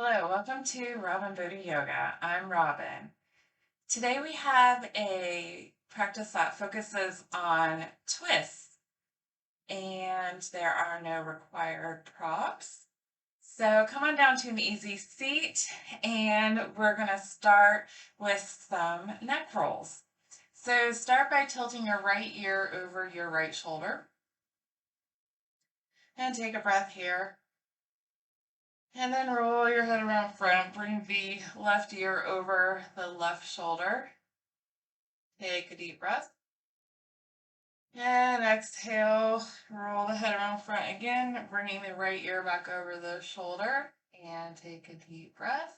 Hello, welcome to Robin Buddha Yoga. I'm Robin. Today we have a practice that focuses on twists, and there are no required props. So come on down to an easy seat, and we're going to start with some neck rolls. So start by tilting your right ear over your right shoulder, and take a breath here. And then roll your head around front. Bring the left ear over the left shoulder. Take a deep breath. And exhale. Roll the head around front again, bringing the right ear back over the shoulder. And take a deep breath.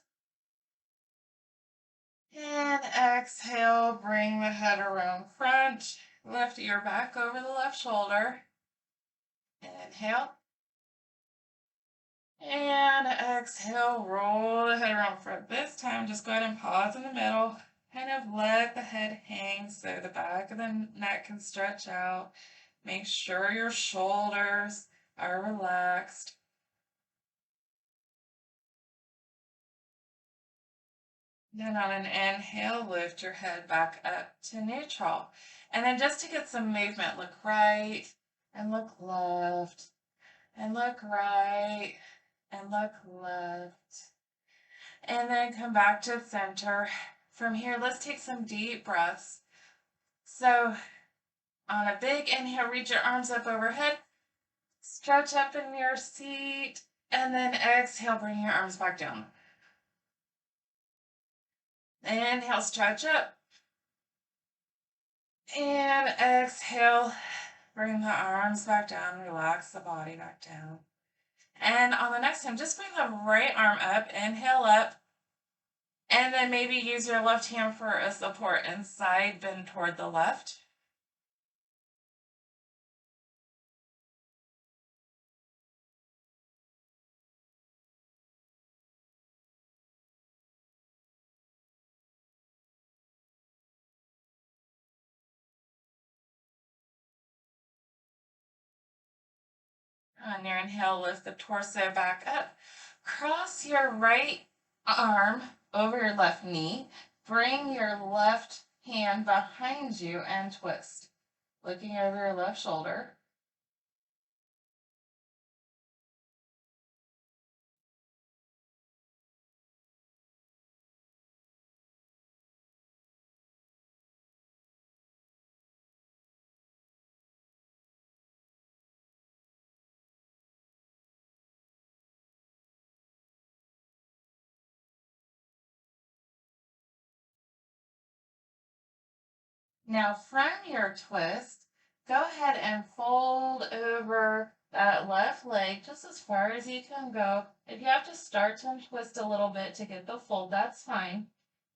And exhale. Bring the head around front. Left ear back over the left shoulder. Inhale. And exhale, roll the head around front. This time, just go ahead and pause in the middle. Kind of let the head hang so the back of the neck can stretch out. Make sure your shoulders are relaxed. Then on an inhale, lift your head back up to neutral. And then just to get some movement, look right and look left and look right and look left. And then come back to center. From here, let's take some deep breaths. So on a big inhale, reach your arms up overhead, stretch up in your seat, and then exhale, bring your arms back down. Inhale, stretch up. And exhale, bring the arms back down, relax the body back down. And on the next time, just bring the right arm up, inhale up, and then maybe use your left hand for a support and side bend toward the left. On your inhale, lift the torso back up. Cross your right arm over your left knee. Bring your left hand behind you and twist. Looking over your left shoulder. Now from your twist, go ahead and fold over that left leg just as far as you can go. If you have to start to twist a little bit to get the fold, that's fine.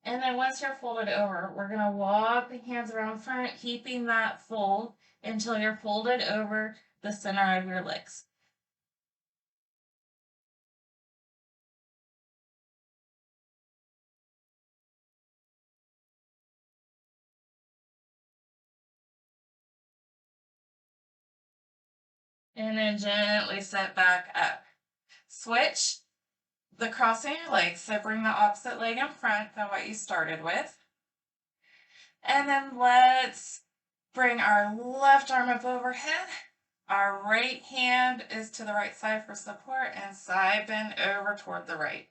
And then once you're folded over, we're going to walk the hands around front, keeping that fold until you're folded over the center of your legs. And then gently set back up. Switch the crossing your legs, so bring the opposite leg in front than what you started with. And then let's bring our left arm up overhead. Our right hand is to the right side for support and side bend over toward the right.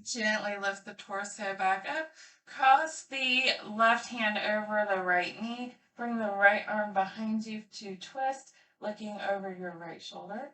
Gently lift the torso back up. Cross the left hand over the right knee. Bring the right arm behind you to twist, looking over your right shoulder.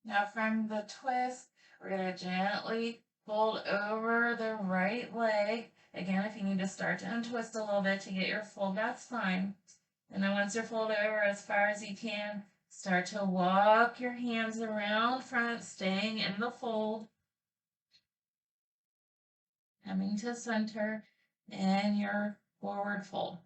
Now from the twist, we're going to gently fold over the right leg. Again, if you need to start to untwist a little bit to get your fold, that's fine. And then once you're folded over as far as you can, start to walk your hands around front, staying in the fold. Coming to center in your forward fold.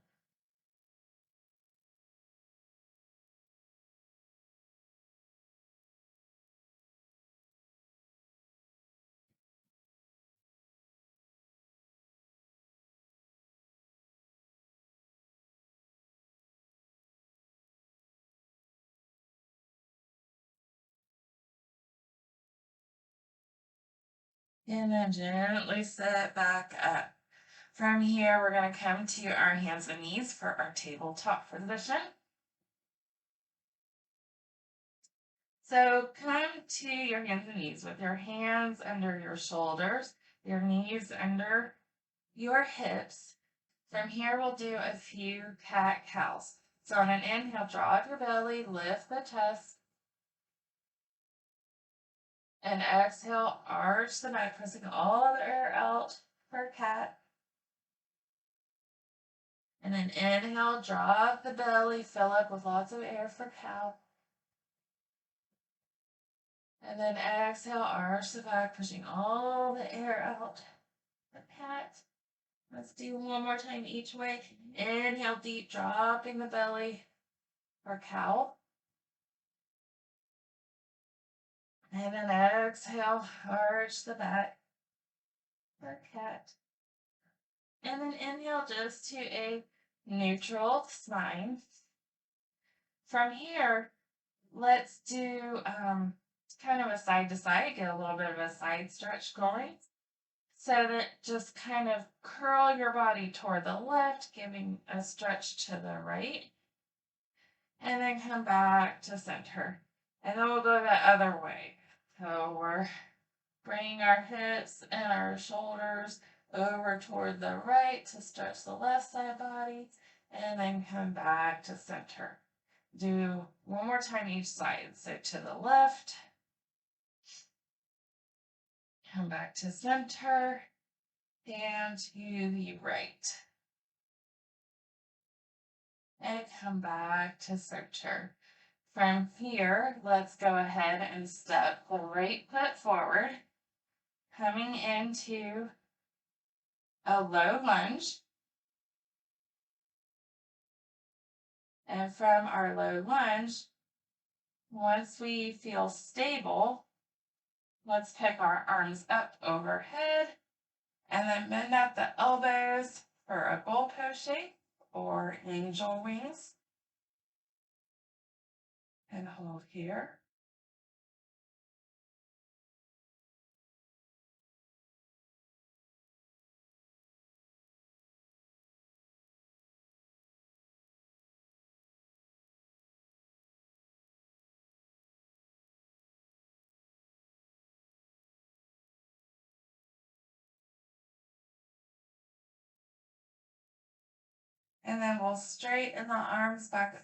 And then gently sit back up. From here, we're going to come to our hands and knees for our tabletop position. So come to your hands and knees with your hands under your shoulders, your knees under your hips. From here, we'll do a few cat-cows. So on an inhale, draw up your belly, lift the chest. And exhale, arch the back, pressing all the air out for cat. And then inhale, drop the belly, fill up with lots of air for cow. And then exhale, arch the back, pushing all the air out for cat. Let's do one more time each way. Inhale deep, dropping the belly for cow. And then exhale, arch the back for cat. And then inhale just to a neutral spine. From here, let's do kind of a side to side, get a little bit of a side stretch going. So that just kind of curl your body toward the left, giving a stretch to the right. And then come back to center. And then we'll go the other way. So we're bringing our hips and our shoulders over toward the right to stretch the left side body. And then come back to center. Do one more time each side. So to the left, come back to center, and to the right. And come back to center. From here, let's go ahead and step the right foot forward, coming into a low lunge. And from our low lunge, once we feel stable, let's pick our arms up overhead and then bend at the elbows for a goalpost shape or angel wings. And hold here. And then we'll straighten the arms back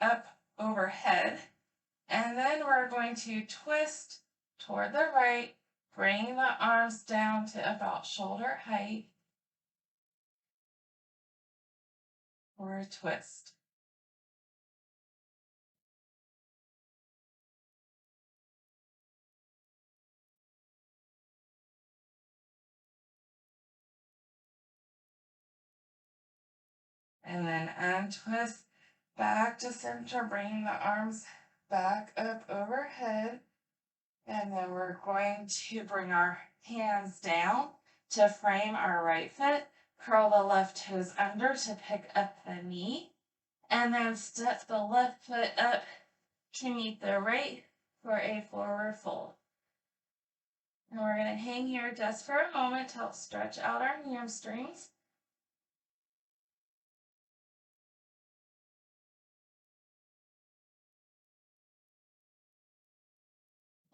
up overhead. And then we're going to twist toward the right, bringing the arms down to about shoulder height for a twist. And then untwist back to center, bringing the arms back up overhead. And then we're going to bring our hands down to frame our right foot. Curl the left toes under to pick up the knee. And then step the left foot up to meet the right for a forward fold. And we're going to hang here just for a moment to help stretch out our hamstrings.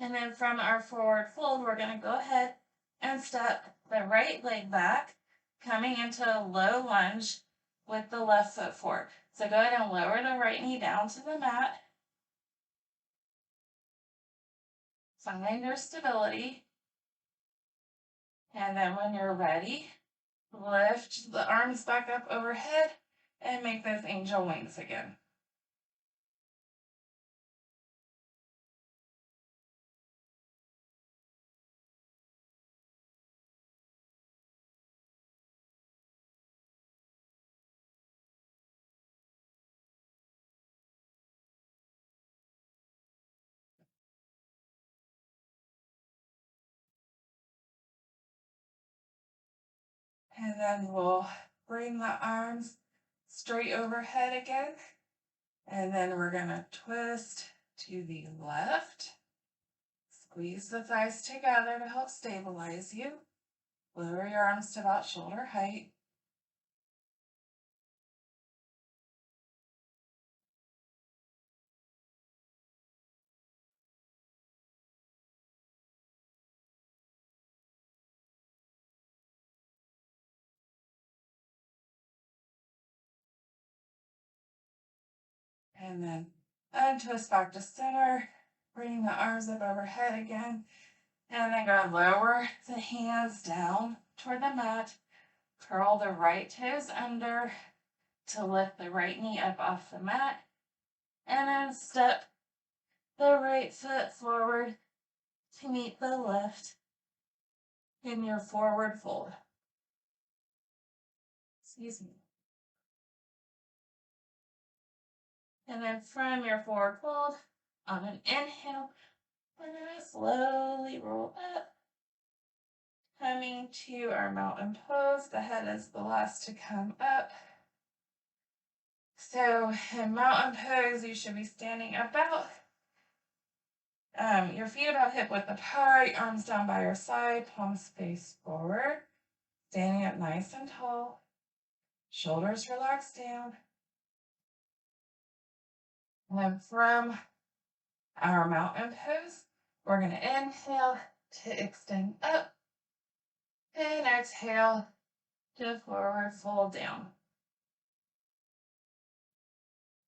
And then from our forward fold, we're going to go ahead and step the right leg back, coming into a low lunge with the left foot forward. So go ahead and lower the right knee down to the mat. Find your stability. And then when you're ready, lift the arms back up overhead and make those angel wings again. And then we'll bring the arms straight overhead again. And then we're going to twist to the left. Squeeze the thighs together to help stabilize you. Lower your arms to about shoulder height. And then untwist back to center. Bring the arms up overhead again. And then go lower the hands down toward the mat. Curl the right toes under to lift the right knee up off the mat. And then step the right foot forward to meet the left in your forward fold. Excuse me. And then from your forward fold, on an inhale, we're going to slowly roll up. Coming to our mountain pose, the head is the last to come up. So in mountain pose, you should be standing about your feet about hip width apart, arms down by your side, palms face forward, standing up nice and tall, shoulders relaxed down. And then from our mountain pose, we're going to inhale to extend up and exhale to forward fold down.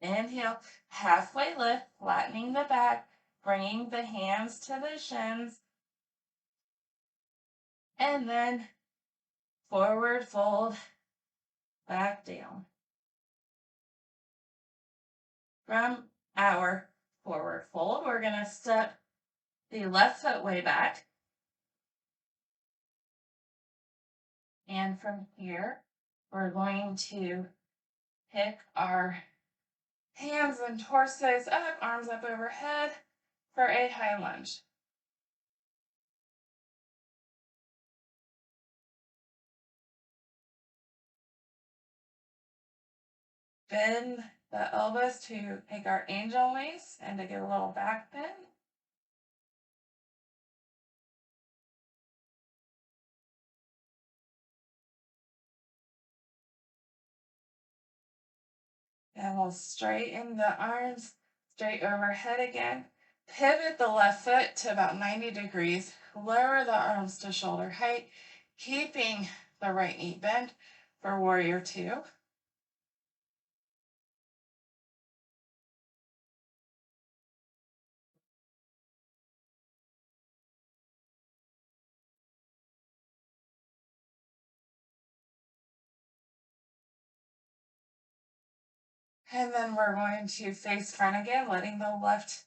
Inhale, halfway lift, flattening the back, bringing the hands to the shins. And then forward fold, back down. From our forward fold, we're going to step the left foot way back. And from here, we're going to pick our hands and torsos up, arms up overhead for a high lunge. Bend the elbows to make our angel wings and to get a little back bend. And we'll straighten the arms straight overhead again. Pivot the left foot to about 90 degrees. Lower the arms to shoulder height, keeping the right knee bent for warrior two. And then we're going to face front again, letting the left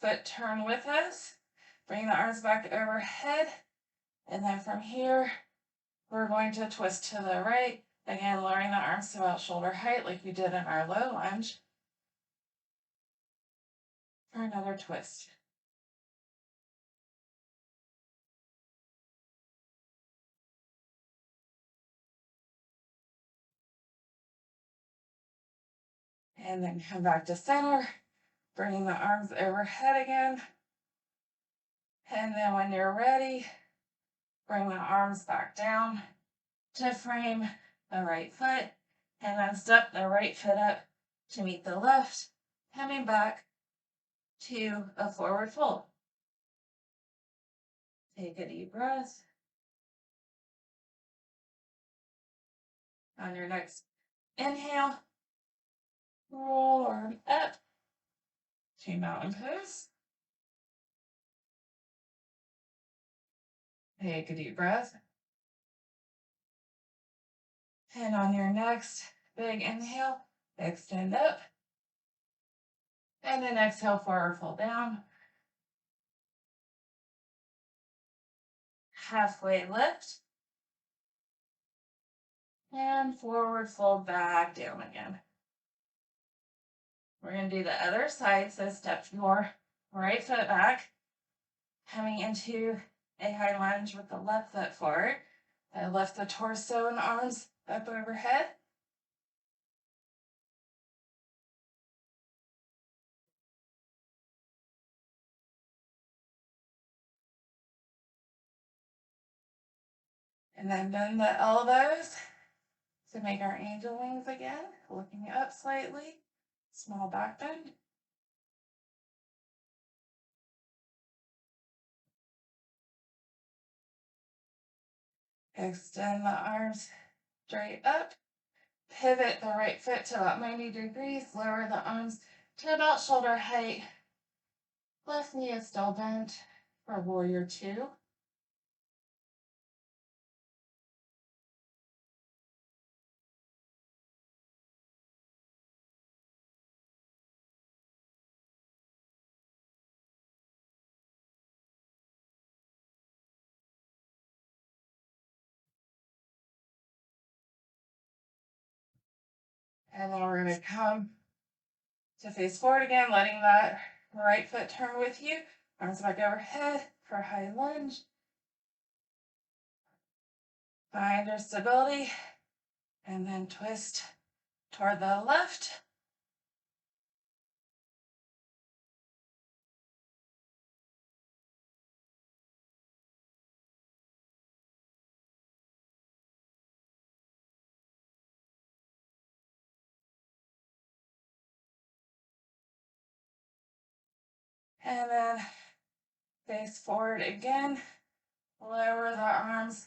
foot turn with us. Bring the arms back overhead. And then from here, we're going to twist to the right. Again, lowering the arms to about shoulder height like we did in our low lunge. For another twist. And then come back to center, bringing the arms overhead again. And then when you're ready, bring the arms back down to frame the right foot. And then step the right foot up to meet the left, coming back to a forward fold. Take a deep breath. On your next inhale, roll arm up to mountain pose. Take a deep breath. And on your next big inhale, extend up. And then exhale, forward fold down. Halfway lift. And forward fold back down again. We're going to do the other side. So step your right foot back, coming into a high lunge with the left foot forward. I lift the torso and arms up overhead. And then bend the elbows to make our angel wings again, looking up slightly, small back bend. Extend the arms straight up. Pivot the right foot to about 90 degrees. Lower the arms to about shoulder height. Left knee is still bent for warrior two. And then we're going to come to face forward again, letting that right foot turn with you. Arms back overhead for high lunge. Find your stability. And then twist toward the left. And then face forward again. Lower the arms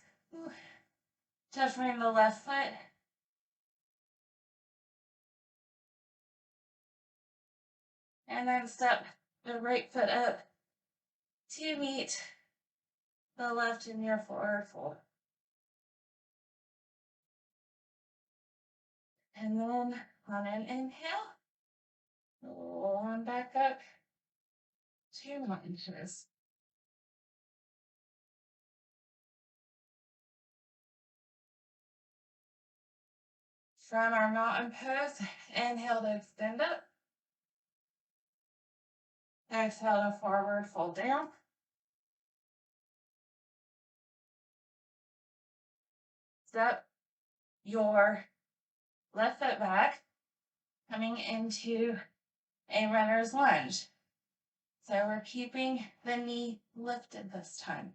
to frame the left foot. And then step the right foot up to meet the left in your forward fold. And then on an inhale, roll on back up to lunges. From our mountain pose, inhale to extend up. Exhale to forward fold down. Step your left foot back, coming into a runner's lunge. So we're keeping the knee lifted this time.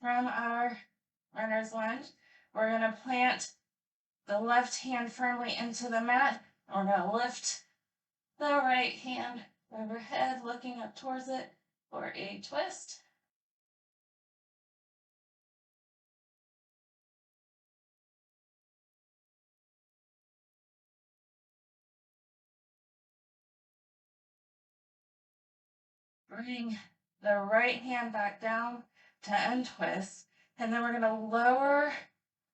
From our runner's lunge, we're going to plant the left hand firmly into the mat. We're going to lift the right hand overhead, looking up towards it for a twist. Bring the right hand back down to untwist. And then we're going to lower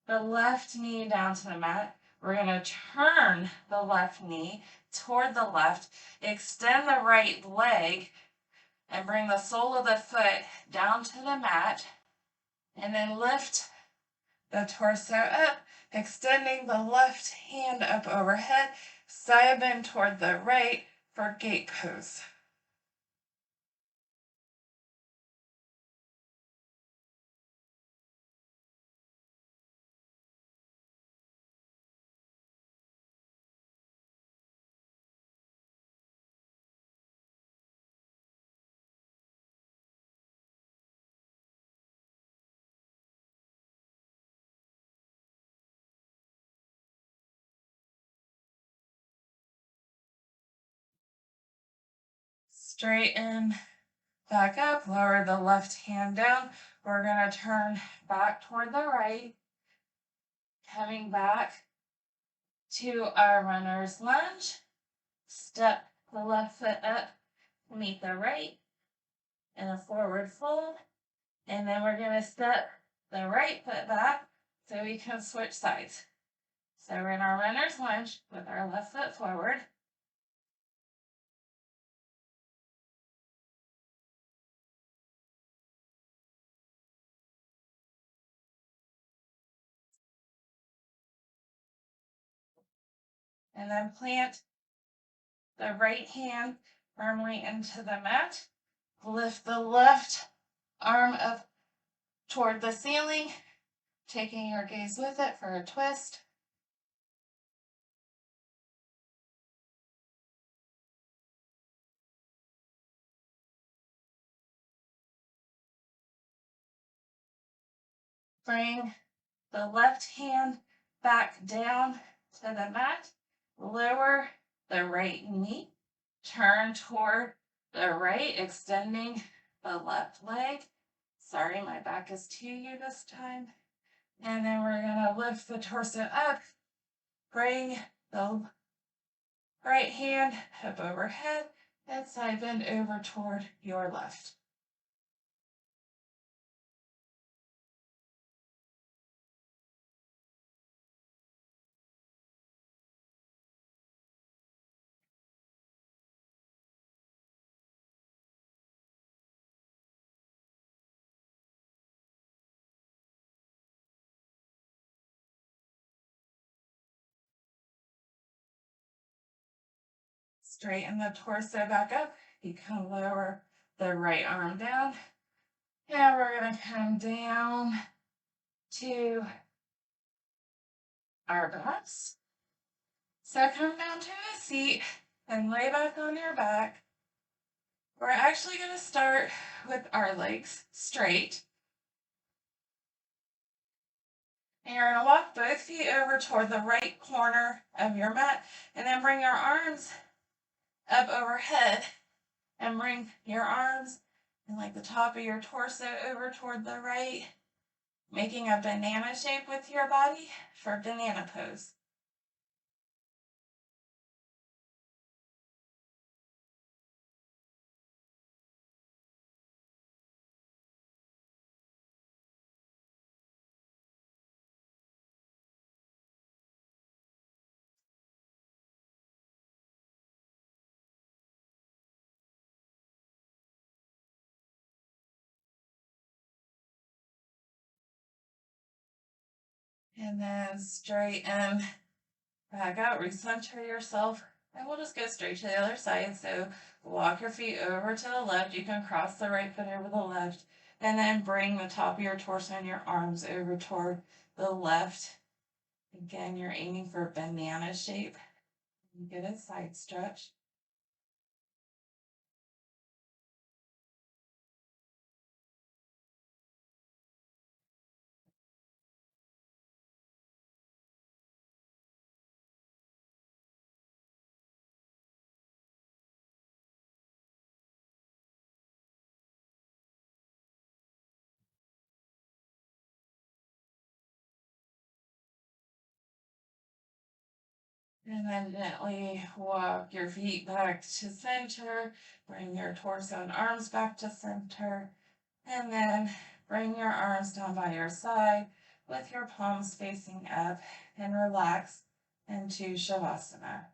the left knee down to the mat. We're going to turn the left knee toward the left, extend the right leg, and bring the sole of the foot down to the mat. And then lift the torso up, extending the left hand up overhead, side bend toward the right for gate pose. Straighten back up, lower the left hand down. We're going to turn back toward the right, coming back to our runner's lunge. Step the left foot up, meet the right in a forward fold. And then we're going to step the right foot back so we can switch sides. So we're in our runner's lunge with our left foot forward. And then plant the right hand firmly into the mat. Lift the left arm up toward the ceiling, taking your gaze with it for a twist. Bring the left hand back down to the mat. Lower the right knee. Turn toward the right, extending the left leg. Sorry, my back is to you this time. And then we're going to lift the torso up. Bring the right hand up overhead and side bend over toward your left. Straighten the torso back up. You can lower the right arm down. And we're going to come down to our backs. So come down to a seat and lay back on your back. We're actually going to start with our legs straight. And you're going to walk both feet over toward the right corner of your mat and then bring your arms up overhead and bring your arms and like the top of your torso over toward the right, making a banana shape with your body for banana pose. And then straighten back out, recenter yourself, and we'll just go straight to the other side. So walk your feet over to the left. You can cross the right foot over the left, and then bring the top of your torso and your arms over toward the left. Again, you're aiming for a banana shape. You get a side stretch. And then gently walk your feet back to center. Bring your torso and arms back to center. And then bring your arms down by your side with your palms facing up and relax into Shavasana.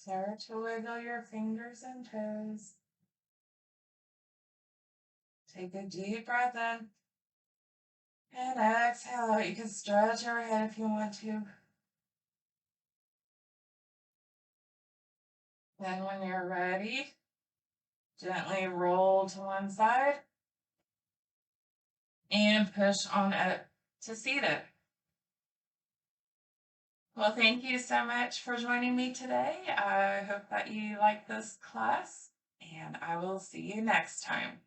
Start to wiggle your fingers and toes. Take a deep breath in. And exhale out. You can stretch your head if you want to. Then when you're ready, gently roll to one side and push on up to seated. Well, thank you so much for joining me today. I hope that you like this class, and I will see you next time.